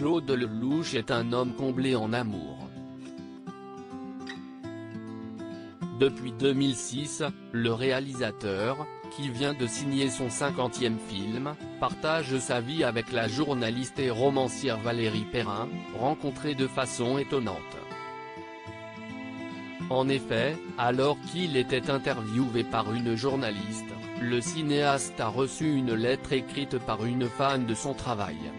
Claude Lelouch est un homme comblé en amour. Depuis 2006, le réalisateur, qui vient de signer son 50e film, partage sa vie avec la journaliste et romancière Valérie Perrin, rencontrée de façon étonnante. En effet, alors qu'il était interviewé par une journaliste, le cinéaste a reçu une lettre écrite par une fan de son travail.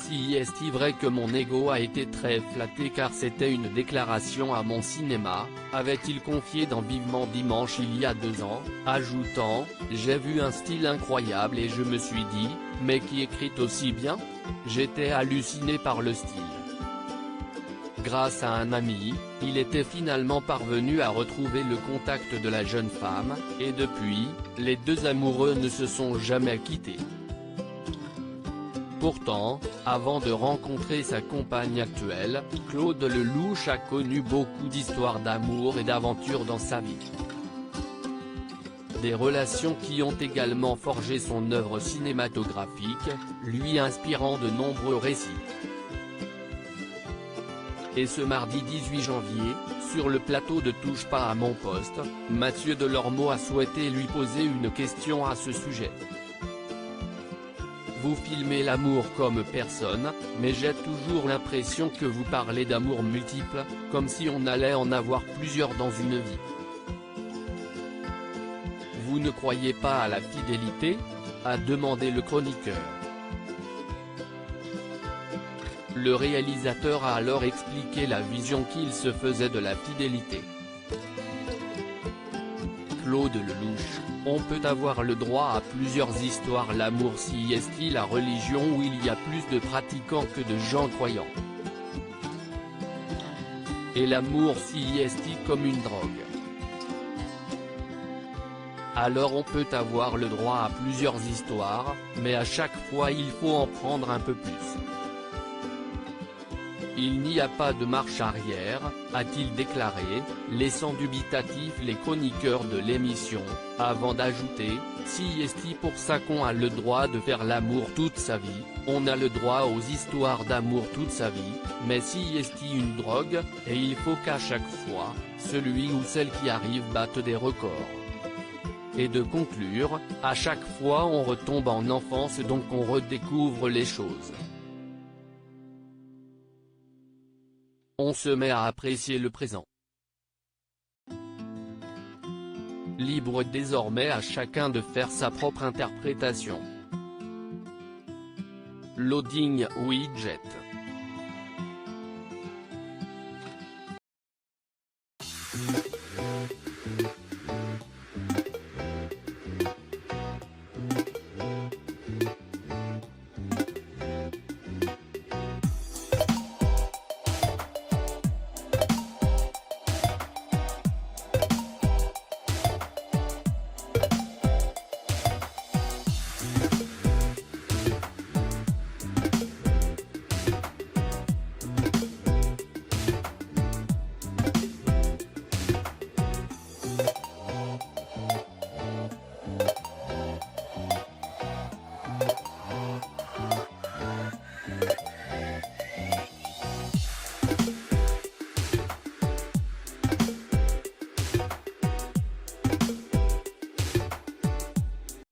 Si est-il vrai que mon ego a été très flatté car c'était une déclaration à mon cinéma, avait-il confié dans Vivement Dimanche il y a 2 ans, ajoutant « J'ai vu un style incroyable et je me suis dit, mais qui écrit aussi bien ? J'étais halluciné par le style ». Grâce à un ami, il était finalement parvenu à retrouver le contact de la jeune femme, et depuis, les deux amoureux ne se sont jamais quittés. Pourtant, avant de rencontrer sa compagne actuelle, Claude Lelouch a connu beaucoup d'histoires d'amour et d'aventures dans sa vie. Des relations qui ont également forgé son œuvre cinématographique, lui inspirant de nombreux récits. Et ce mardi 18 janvier, sur le plateau de Touche pas à mon poste, Mathieu Delormeau a souhaité lui poser une question à ce sujet. Vous filmez l'amour comme personne, mais j'ai toujours l'impression que vous parlez d'amour multiple, comme si on allait en avoir plusieurs dans une vie. Vous ne croyez pas à la fidélité ? A demandé le chroniqueur. Le réalisateur a alors expliqué la vision qu'il se faisait de la fidélité. Claude Lelouch, on peut avoir le droit à plusieurs histoires. L'amour si est-il la religion où il y a plus de pratiquants que de gens croyants. Et l'amour si est-il comme une drogue. Alors on peut avoir le droit à plusieurs histoires, mais à chaque fois il faut en prendre un peu plus. Il n'y a pas de marche arrière, a-t-il déclaré, laissant dubitatifs les chroniqueurs de l'émission, avant d'ajouter, si est-il pour ça qu'on a le droit de faire l'amour toute sa vie, on a le droit aux histoires d'amour toute sa vie, mais si est-il une drogue, et il faut qu'à chaque fois, celui ou celle qui arrive batte des records. Et de conclure, à chaque fois on retombe en enfance donc on redécouvre les choses. On se met à apprécier le présent. Libre désormais à chacun de faire sa propre interprétation. Loading widget.